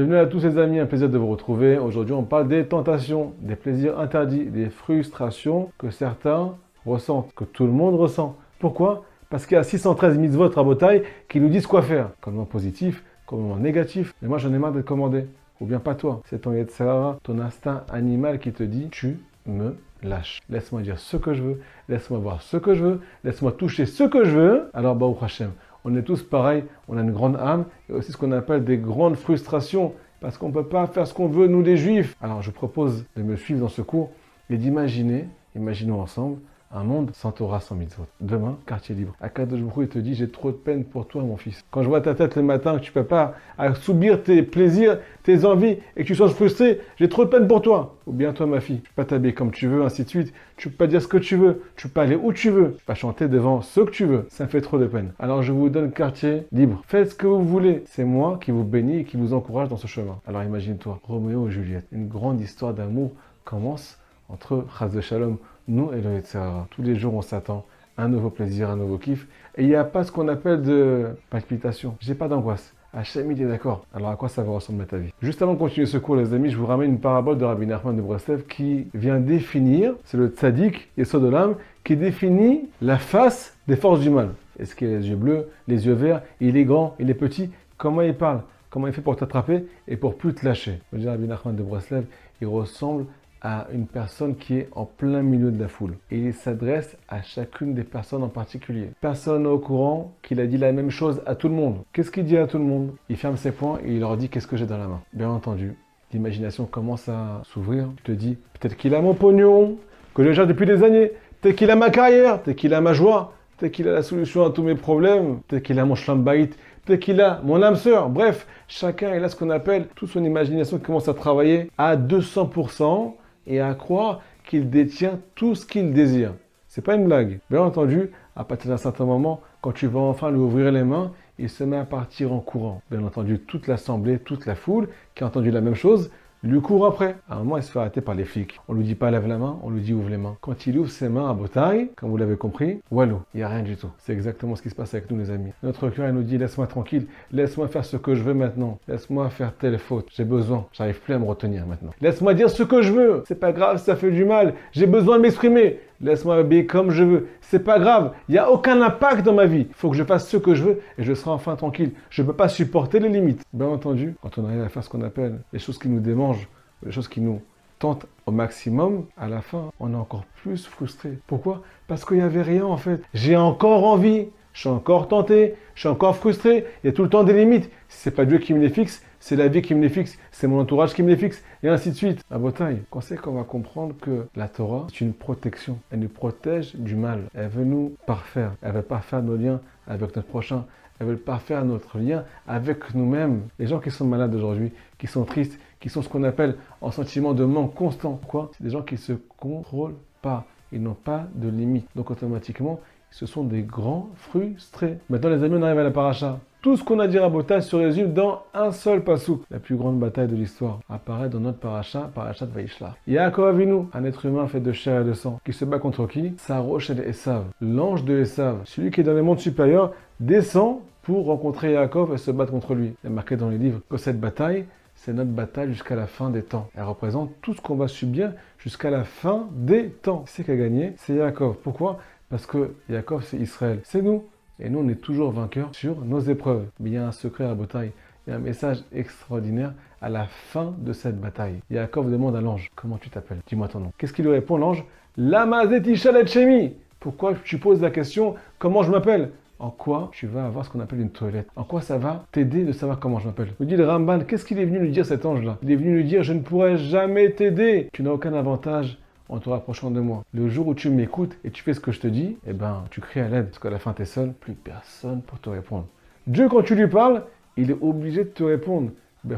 Bienvenue à tous les amis, un plaisir de vous retrouver. Aujourd'hui, on parle des tentations, des plaisirs interdits, des frustrations que certains ressentent, que tout le monde ressent. Pourquoi? Parce qu'il y a 613 mitzvot rabotai qui nous disent quoi faire, comme en positif, comme en négatif. Mais moi, j'en ai marre d'être commandé. Ou bien pas toi. C'est ton Yetzirah, ton instinct animal qui te dit, tu me lâches. Laisse-moi dire ce que je veux, laisse-moi voir ce que je veux, laisse-moi toucher ce que je veux. Alors, Baruch Hashem. On est tous pareils, on a une grande âme et aussi ce qu'on appelle des grandes frustrations parce qu'on ne peut pas faire ce qu'on veut, nous les juifs. Alors je propose de me suivre dans ce cours et d'imaginer, imaginons ensemble, un monde sans Torah, sans mitzvot. Demain, quartier libre. Akadosh Baruch Hu, il te dit, j'ai trop de peine pour toi, mon fils. Quand je vois ta tête le matin, que tu ne peux pas subir tes plaisirs, tes envies, et que tu sois frustré, j'ai trop de peine pour toi. Ou bien toi, ma fille, tu ne peux pas t'habiller comme tu veux, ainsi de suite. Tu ne peux pas dire ce que tu veux. Tu ne peux pas aller où tu veux. Tu ne peux pas chanter devant ceux que tu veux. Ça me fait trop de peine. Alors je vous donne quartier libre. Faites ce que vous voulez. C'est moi qui vous bénis et qui vous encourage dans ce chemin. Alors imagine-toi, Roméo et Juliette. Une grande histoire d'amour commence entre Chas de Shalom, nous et le Yetzirah. Tous les jours, on s'attend à un nouveau plaisir, un nouveau kiff. Et il n'y a pas ce qu'on appelle de palpitation. J'ai pas d'angoisse. Hachem, il est d'accord. Alors à quoi ça va ressembler ta vie? Juste avant de continuer ce cours, les amis, je vous ramène une parabole de Rabbi Nachman de Breslev qui vient définir, c'est le tzaddik, Yesod Olam, qui définit la face des forces du mal. Est-ce qu'il a les yeux bleus, les yeux verts, il est grand, il est petit? Comment il parle? Comment il fait pour t'attraper et pour plus te lâcher? Je veux dire, Rabbi Nachman de Breslev, il ressemble à une personne qui est en plein milieu de la foule. Et il s'adresse à chacune des personnes en particulier. Personne n'est au courant qu'il a dit la même chose à tout le monde. Qu'est-ce qu'il dit à tout le monde? Il ferme ses poings et il leur dit qu'est-ce que j'ai dans la main. Bien entendu, l'imagination commence à s'ouvrir. Tu te dis, peut-être qu'il a mon pognon, que je gère depuis des années. Peut-être qu'il a ma carrière, peut-être qu'il a ma joie, peut-être qu'il a la solution à tous mes problèmes, peut-être qu'il a mon shlambaït, peut-être qu'il a mon âme sœur. Bref, chacun il a ce qu'on appelle toute son imagination qui commence à travailler à 200%. Et à croire qu'il détient tout ce qu'il désire. C'est pas une blague. Bien entendu, à partir d'un certain moment, quand tu vas enfin lui ouvrir les mains, il se met à partir en courant. Bien entendu, toute l'assemblée, toute la foule qui a entendu la même chose, lui court après. À un moment, il se fait arrêter par les flics. On lui dit pas lève la main, on lui dit ouvre les mains. Quand il ouvre ses mains à botaille, comme vous l'avez compris, walou, il n'y a rien du tout. C'est exactement ce qui se passe avec nous, les amis. Notre cœur, il nous dit laisse-moi tranquille, laisse-moi faire ce que je veux maintenant, laisse-moi faire telle faute. J'ai besoin, j'arrive plus à me retenir maintenant. Laisse-moi dire ce que je veux, c'est pas grave, ça fait du mal, j'ai besoin de m'exprimer. Laisse-moi habiller comme je veux. C'est pas grave. Il n'y a aucun impact dans ma vie. Il faut que je fasse ce que je veux et je serai enfin tranquille. Je ne peux pas supporter les limites. Bien entendu, quand on arrive à faire ce qu'on appelle les choses qui nous démangent, les choses qui nous tentent au maximum, à la fin, on est encore plus frustré. Pourquoi? Parce qu'il n'y avait rien en fait. J'ai encore envie. Je suis encore tenté, je suis encore frustré, il y a tout le temps des limites. Si c'est pas Dieu qui me les fixe, c'est la vie qui me les fixe, c'est mon entourage qui me les fixe, et ainsi de suite. À Botaï, quand c'est qu'on va comprendre que la Torah, c'est une protection. Elle nous protège du mal. Elle veut nous parfaire. Elle veut parfaire nos liens avec notre prochain. Elle veut parfaire notre lien avec nous-mêmes. Les gens qui sont malades aujourd'hui, qui sont tristes, qui sont ce qu'on appelle en sentiment de manque constant. Quoi? C'est des gens qui ne se contrôlent pas. Ils n'ont pas de limite. Donc automatiquement, ce sont des grands frustrés. Maintenant, les amis, on arrive à la paracha. Tout ce qu'on a dit à Botaï se résume dans un seul passouk. La plus grande bataille de l'histoire apparaît dans notre paracha, paracha de Vaïshla. Yaakov Avinu, un être humain fait de chair et de sang, qui se bat contre qui? Sarosh et Esav. L'ange de Esav, celui qui est dans les mondes supérieurs, descend pour rencontrer Yaakov et se battre contre lui. Il est marqué dans les livres que cette bataille, c'est notre bataille jusqu'à la fin des temps. Elle représente tout ce qu'on va subir jusqu'à la fin des temps. Qui c'est qui a gagné? C'est Yaakov. Pourquoi? Parce que Yaakov, c'est Israël. C'est nous. Et nous, on est toujours vainqueurs sur nos épreuves. Mais il y a un secret à la bataille. Il y a un message extraordinaire à la fin de cette bataille. Yaakov demande à l'ange, comment tu t'appelles? Dis-moi ton nom. Qu'est-ce qu'il lui répond, l'ange? Lama zetisha letchemi. Pourquoi tu poses la question, comment je m'appelle? En quoi tu vas avoir ce qu'on appelle une toilette? En quoi ça va t'aider de savoir comment je m'appelle? Me dit le Ramban, qu'est-ce qu'il est venu lui dire cet ange-là? Il est venu lui dire, je ne pourrai jamais t'aider. Tu n'as aucun avantage en te rapprochant de moi. Le jour où tu m'écoutes et tu fais ce que je te dis, eh ben, tu cries à l'aide. Parce qu'à la fin, tu es seul, plus personne pour te répondre. Dieu, quand tu lui parles, il est obligé de te répondre. Mais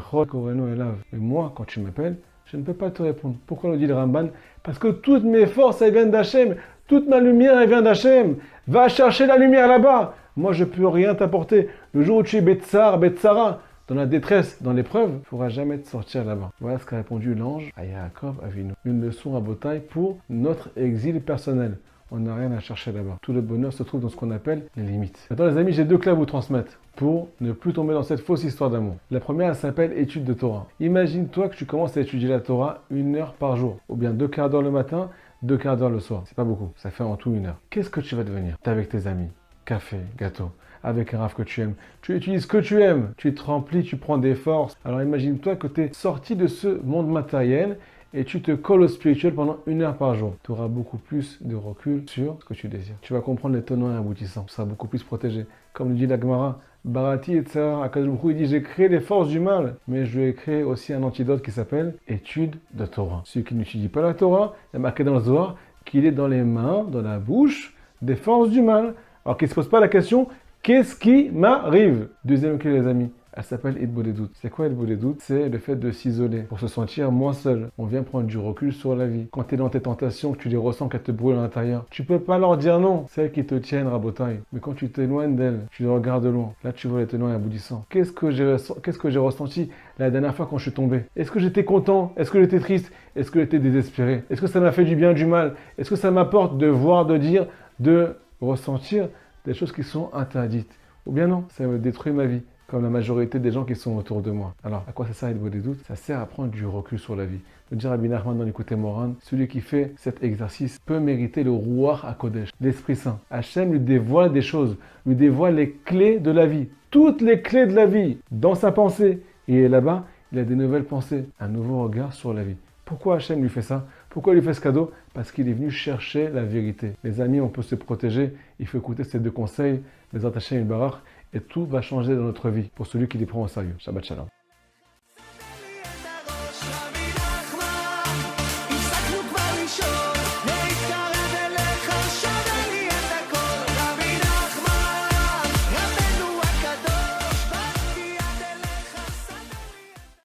moi, quand tu m'appelles, je ne peux pas te répondre. Pourquoi nous dit le Ramban? Parce que toutes mes forces, elles viennent d'Hachem. Toute ma lumière, elle vient d'Hachem. Va chercher la lumière là-bas. Moi, je ne peux rien t'apporter. Le jour où tu es Betsar, Betsara, dans la détresse, dans l'épreuve, il ne pourra jamais te sortir là-bas. Voilà ce qu'a répondu l'ange à Yaakov Avinu. Une leçon à Botaï pour notre exil personnel. On n'a rien à chercher là-bas. Tout le bonheur se trouve dans ce qu'on appelle les limites. Maintenant les amis, j'ai deux clés à vous transmettre. pour ne plus tomber dans cette fausse histoire d'amour. La première, elle s'appelle étude de Torah. Imagine-toi que tu commences à étudier la Torah 1 heure par jour, ou bien 2/4 d'heure le matin, 2/4 d'heure le soir. C'est pas beaucoup, ça fait en tout 1 heure. Qu'est-ce que tu vas devenir? T'es avec tes amis, café, gâteau, avec un raf que tu aimes. Tu utilises ce que tu aimes, tu te remplis, tu prends des forces. Alors imagine-toi que tu es sorti de ce monde matériel et tu te colles au spirituel pendant 1 heure par jour. Tu auras beaucoup plus de recul sur ce que tu désires. Tu vas comprendre les tenants et aboutissants. Tu seras beaucoup plus protégé. Comme le dit la Gemara, Barati et Tzara, Akadosh Baruch Hu, il dit j'ai créé les forces du mal, mais je lui ai créé aussi un antidote qui s'appelle étude de Torah. Celui qui n'étudie pas la Torah, il y a marqué dans le Zohar qu'il est dans les mains, dans la bouche des forces du mal. Alors qu'il ne se pose pas la question, qu'est-ce qui m'arrive? Deuxième clé les amis. Elle s'appelle Hitbodedut. C'est quoi Hitbodedut? C'est le fait de s'isoler pour se sentir moins seul. On vient prendre du recul sur la vie. Quand tu es dans tes tentations, que tu les ressens, qu'elles te brûlent à l'intérieur, tu peux pas leur dire non. C'est elles qui te tiennent, rabotaille. Mais quand tu t'éloignes d'elles, tu les regardes de loin. Là, tu vois les tenants et aboutissants. Qu'est-ce que j'ai ressenti la dernière fois quand je suis tombé? Est-ce que j'étais content? Est-ce que j'étais triste? Est-ce que j'étais désespéré? Est-ce que ça m'a fait du bien, du mal? Est-ce que ça m'apporte de voir, de dire, de ressentir des choses qui sont interdites? Ou bien non, ça me détruit ma vie, comme la majorité des gens qui sont autour de moi. Alors, à quoi ça sert Hitbodedut? Ça sert à prendre du recul sur la vie. Le dit Rabbi Nachman dans l'Écoute Moran, celui qui fait cet exercice peut mériter le Ruach HaKodesh, l'Esprit Saint. Hachem lui dévoile des choses, lui dévoile les clés de la vie, toutes les clés de la vie, dans sa pensée. Et là-bas, il a des nouvelles pensées, un nouveau regard sur la vie. Pourquoi Hachem lui fait ça? Pourquoi il lui fait ce cadeau? Parce qu'il est venu chercher la vérité. Les amis, on peut se protéger. Il faut écouter ces 2 conseils, les Hachem et Barach, et tout va changer dans notre vie pour celui qui les prend au sérieux. Shabbat Shalom.